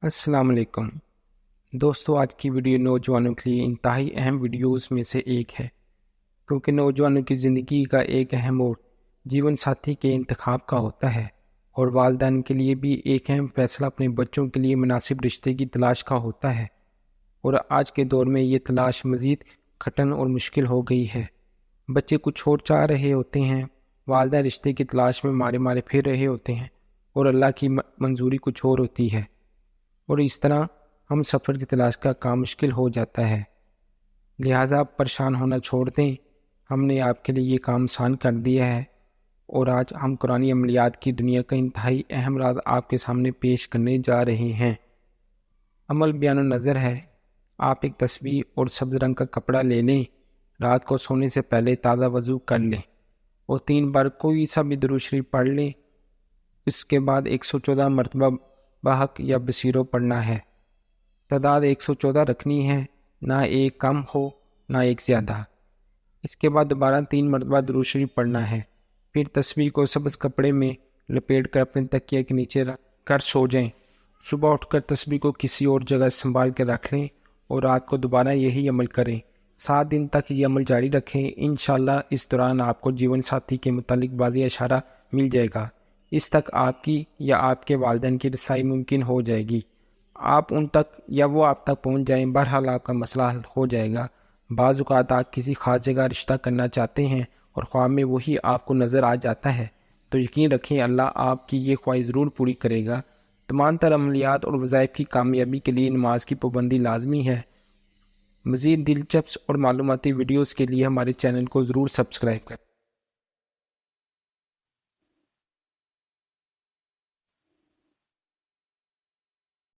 السلام علیکم دوستو، آج کی ویڈیو نوجوانوں کے لیے انتہائی اہم ویڈیوز میں سے ایک ہے، کیونکہ نوجوانوں کی زندگی کا ایک اہم موڑ جیون ساتھی کے انتخاب کا ہوتا ہے، اور والدین کے لیے بھی ایک اہم فیصلہ اپنے بچوں کے لیے مناسب رشتے کی تلاش کا ہوتا ہے۔ اور آج کے دور میں یہ تلاش مزید کٹھن اور مشکل ہو گئی ہے۔ بچے کچھ اور چاہ رہے ہوتے ہیں، والدین رشتے کی تلاش میں مارے مارے پھر رہے ہوتے ہیں، اور اللہ کی منظوری کچھ اور ہوتی ہے، اور اس طرح ہم سفر کی تلاش کا کام مشکل ہو جاتا ہے۔ لہٰذا آپ پریشان ہونا چھوڑ دیں، ہم نے آپ کے لیے یہ کام آسان کر دیا ہے، اور آج ہم قرآنی عملیات کی دنیا کا انتہائی اہم راز آپ کے سامنے پیش کرنے جا رہے ہیں۔ عمل بیان و نظر ہے۔ آپ ایک تسبیح اور سبز رنگ کا کپڑا لے لیں، رات کو سونے سے پہلے تازہ وضو کر لیں اور 3 بار کوئی سا بھی درود شریف پڑھ لیں۔ اس کے بعد 114 مرتبہ بحق یا بصیرو پڑھنا ہے۔ تعداد 114 رکھنی ہے، نہ ایک کم ہو نہ ایک زیادہ۔ اس کے بعد دوبارہ 3 مرتبہ درود شریف پڑھنا ہے، پھر تسبیح کو سبز کپڑے میں لپیٹ کر اپنے تکیے کے نیچے رکھ کر سو جائیں۔ صبح اٹھ کر تسبیح کو کسی اور جگہ سنبھال کے رکھ لیں اور رات کو دوبارہ یہی عمل کریں۔ 7 دن تک یہ عمل جاری رکھیں، انشاءاللہ اس دوران آپ کو جیون ساتھی کے متعلق واضح اشارہ مل جائے گا۔ اس تک آپ کی یا آپ کے والدین کی رسائی ممکن ہو جائے گی۔ آپ ان تک یا وہ آپ تک پہنچ جائیں، بہرحال آپ کا مسئلہ حل ہو جائے گا۔ بعض اوقات آپ کسی خاص جگہ رشتہ کرنا چاہتے ہیں اور خواب میں وہی آپ کو نظر آ جاتا ہے، تو یقین رکھیں اللہ آپ کی یہ خواہش ضرور پوری کرے گا۔ تمام تر عملیات اور وظائف کی کامیابی کے لیے نماز کی پابندی لازمی ہے۔ مزید دلچسپ اور معلوماتی ویڈیوز کے لیے ہمارے چینل کو ضرور سبسکرائب کریں۔